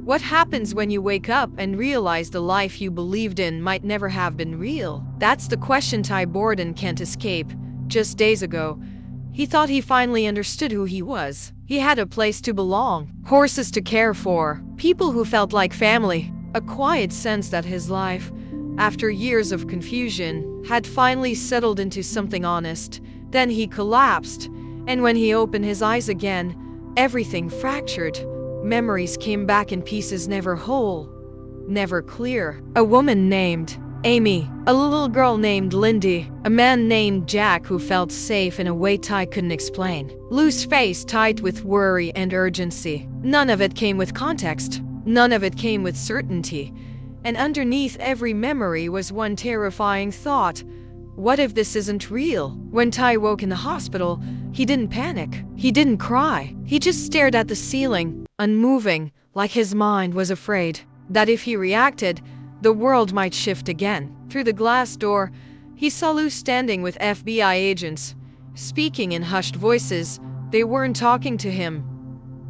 What happens when you wake up and realize the life you believed in might never have been real? That's the question Borden can't escape. Just days ago, he thought he finally understood who he was. He had a place to belong, horses to care for, people who felt like family. A quiet sense that his life, after years of confusion, had finally settled into something honest. Then he collapsed, and when he opened his eyes again, everything fractured. Memories came back in pieces, never whole, never clear. A woman named Amy, a little girl named Lyndy, a man named Jack who felt safe in a way Ty couldn't explain. Lou's face tight with worry and urgency. None of it came with context. None of it came with certainty. And underneath every memory was one terrifying thought. What if this isn't real? When Ty woke in the hospital, he didn't panic. He didn't cry. He just stared at the ceiling, unmoving, like his mind was afraid that if he reacted, the world might shift again. Through the glass door, he saw Lou standing with FBI agents, speaking in hushed voices. They weren't talking to him.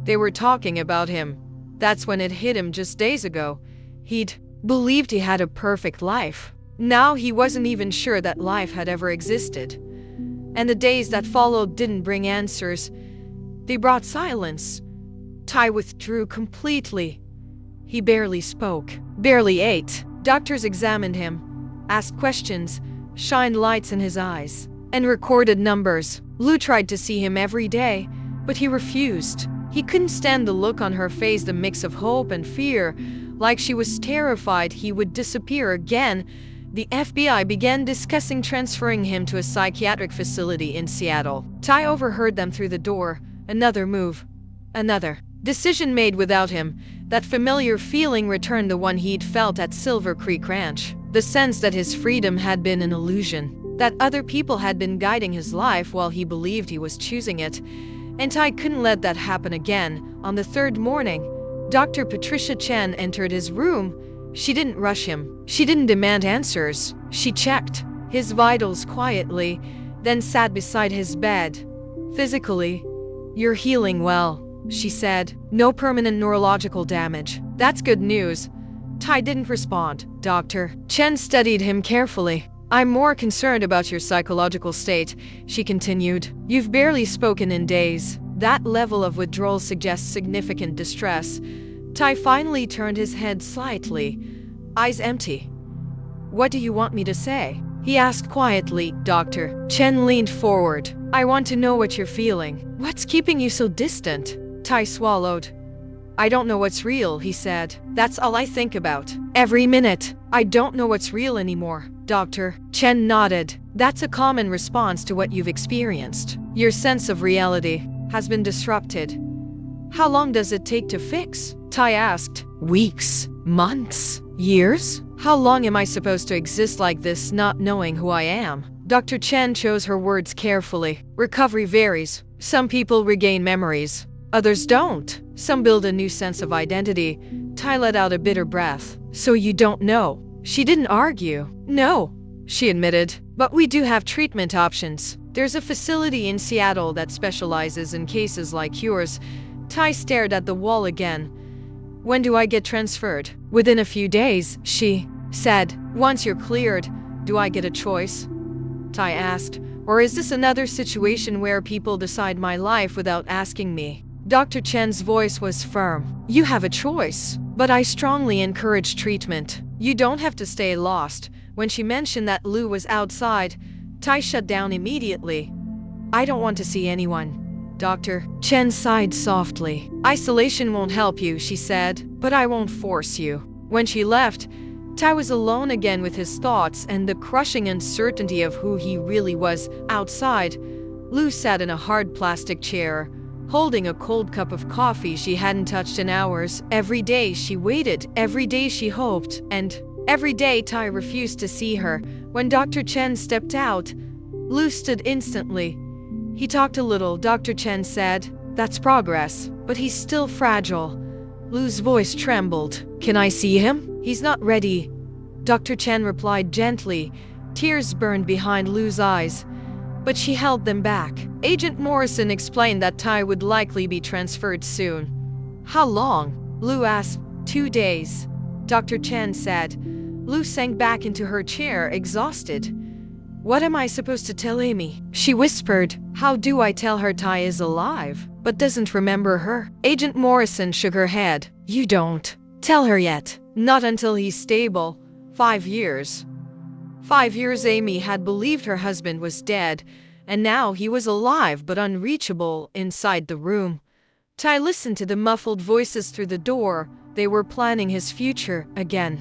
They were talking about him. That's when it hit him just days ago. He'd believed he had a perfect life. Now he wasn't even sure that life had ever existed. And the days that followed didn't bring answers. They brought silence. Ty withdrew completely. He barely spoke, barely ate. Doctors examined him, asked questions, shined lights in his eyes, and recorded numbers. Lou tried to see him every day, but he refused. He couldn't stand the look on her face, the mix of hope and fear, like she was terrified he would disappear again. The FBI began discussing transferring him to a psychiatric facility in Seattle. Ty overheard them through the door. Another move. Another decision made without him. That familiar feeling returned, the one he'd felt at Silver Creek Ranch. The sense that his freedom had been an illusion. That other people had been guiding his life while he believed he was choosing it. And Ty couldn't let that happen again. On the third morning, Dr. Patricia Chen entered his room. She didn't rush him. She didn't demand answers. She checked his vitals quietly, then sat beside his bed. Physically, "You're healing well," she said. "No permanent neurological damage." "That's good news." Ty didn't respond. Dr. Chen studied him carefully. "I'm more concerned about your psychological state," she continued. "You've barely spoken in days. That level of withdrawal suggests significant distress." Ty finally turned his head slightly, eyes empty. "What do you want me to say?" he asked quietly. Dr. Chen leaned forward. "I want to know what you're feeling. What's keeping you so distant?" Ty swallowed. "I don't know what's real," he said. "That's all I think about. Every minute. I don't know what's real anymore." Dr. Chen nodded. "That's a common response to what you've experienced. Your sense of reality has been disrupted." "How long does it take to fix?" Ty asked. "Weeks, months, years? How long am I supposed to exist like this, not knowing who I am?" Dr. Chen chose her words carefully. "Recovery varies. Some people regain memories. Others don't. Some build a new sense of identity." Ty let out a bitter breath. "So you don't know?" She didn't argue. "No," she admitted. "But we do have treatment options. There's a facility in Seattle that specializes in cases like yours." Ty stared at the wall again. "When do I get transferred?" "Within a few days," she said. "Once you're cleared, do I get a choice?" Ty asked. "Or is this another situation where people decide my life without asking me?" Dr. Chen's voice was firm. "You have a choice, but I strongly encourage treatment. You don't have to stay lost." When she mentioned that Lou was outside, Ty shut down immediately. "I don't want to see anyone." Dr. Chen sighed softly. "Isolation won't help you," she said, "but I won't force you." When she left, Ty was alone again with his thoughts and the crushing uncertainty of who he really was. Outside, Lou sat in a hard plastic chair, holding a cold cup of coffee she hadn't touched in hours. Every day she waited, every day she hoped, and every day Ty refused to see her. When Dr. Chen stepped out, Lou stood instantly. "He talked a little," Dr. Chen said. "That's progress, but he's still fragile." Lou's voice trembled. "Can I see him?" "He's not ready," Dr. Chen replied gently. Tears burned behind Lou's eyes, but she held them back. Agent Morrison explained that Ty would likely be transferred soon. "How long?" Lou asked. 2 days, Dr. Chen said. Lu sank back into her chair, exhausted. What am I supposed to tell Amy? She whispered. How do I tell her Tai is alive, but doesn't remember her? Agent Morrison shook her head. You don't tell her yet. Not until he's stable. 5 years. 5 years Amy had believed her husband was dead, and now he was alive but unreachable inside the room. Tai listened to the muffled voices through the door. They were planning his future again.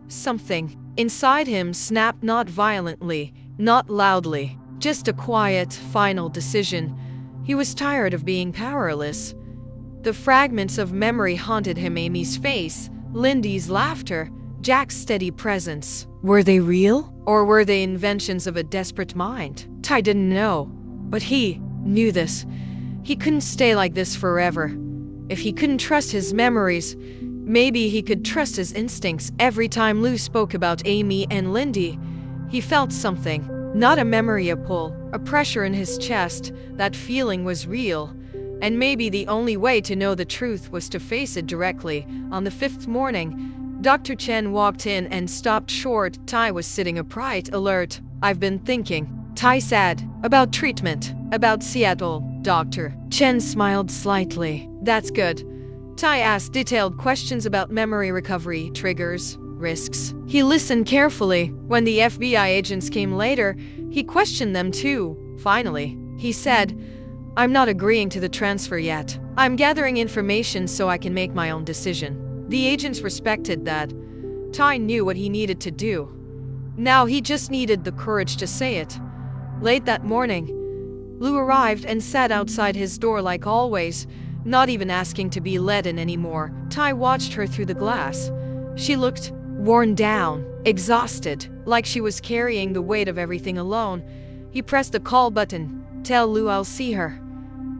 Something inside him snapped, not violently, not loudly, just a quiet, final decision. He was tired of being powerless. The fragments of memory haunted him: Amy's face, Lyndy's laughter, Jack's steady presence. Were they real? Or were they inventions of a desperate mind? Tai didn't know, but he knew this. He couldn't stay like this forever. If he couldn't trust his memories, maybe he could trust his instincts. Every time Lu spoke about Amy and Lyndy, he felt something. Not a memory, a pull, a pressure in his chest. That feeling was real. And maybe the only way to know the truth was to face it directly. On the 5th morning, Dr. Chen walked in and stopped short. Tai was sitting upright, alert. I've been thinking, Tai said, about treatment, about Seattle, Dr. Chen smiled slightly. That's good. Tai asked detailed questions about memory recovery, triggers, risks. He listened carefully. When the FBI agents came later, he questioned them too. Finally, he said, I'm not agreeing to the transfer yet. I'm gathering information so I can make my own decision. The agents respected that. Tai knew what he needed to do. Now he just needed the courage to say it. Late that morning, Lu arrived and sat outside his door like always, not even asking to be let in anymore. Tai watched her through the glass. She looked worn down, exhausted, like she was carrying the weight of everything alone. He pressed the call button. Tell Lu I'll see her,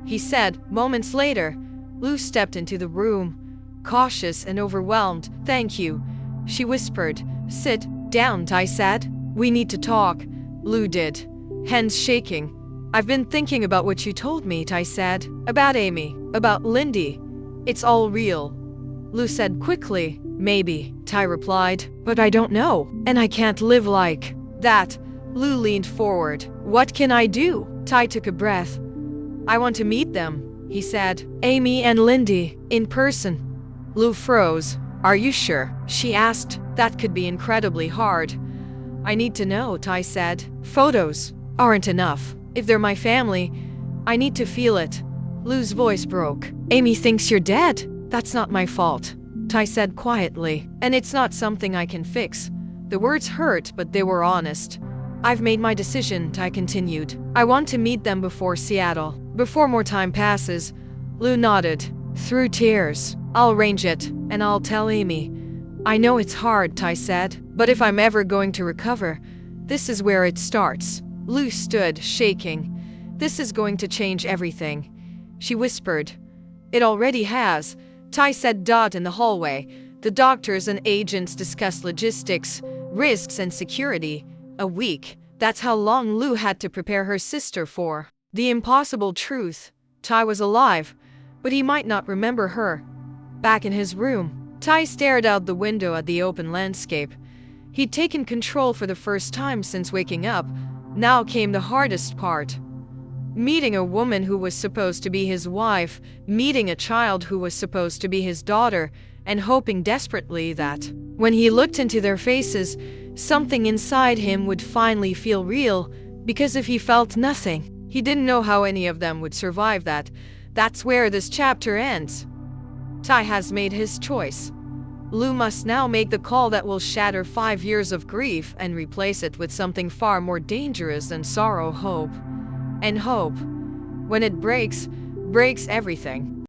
he said. Moments later, Lu stepped into the room, cautious and overwhelmed. Thank you, she whispered. Sit down, Tai said. We need to talk. Lu did, hands shaking. I've been thinking about what you told me, Tai said. About Amy, about Lyndy. It's all real, Lu said quickly. Maybe, Tai replied, but I don't know, and I can't live like that. Lu leaned forward. What can I do? Tai took a breath. I want to meet them, he said. Amy and Lyndy, in person. Lu froze. Are you sure? She asked. That could be incredibly hard. I need to know, Tai said. Photos aren't enough. If they're my family, I need to feel it. Lu's voice broke. Amy thinks you're dead. That's not my fault, Tai said quietly. And it's not something I can fix. The words hurt, but they were honest. I've made my decision, Tai continued. I want to meet them before Seattle. Before more time passes. Lu nodded. Through tears. I'll arrange it, and I'll tell Amy. I know it's hard, Tai said, but if I'm ever going to recover, this is where it starts. Lu stood, shaking. This is going to change everything, she whispered. It already has, Tai said. In the hallway, the doctors and agents discussed logistics, risks and security. A week, that's how long Lu had to prepare her sister for the impossible truth. Tai was alive, but he might not remember her. Back in his room, Tai stared out the window at the open landscape. He'd taken control for the first time since waking up. Now came the hardest part. Meeting a woman who was supposed to be his wife, meeting a child who was supposed to be his daughter, and hoping desperately that, when he looked into their faces, something inside him would finally feel real, because if he felt nothing, he didn't know how any of them would survive that. That's where this chapter ends. Tai has made his choice. Lu must now make the call that will shatter 5 years of grief and replace it with something far more dangerous than sorrow. Hope. And hope, when it breaks everything.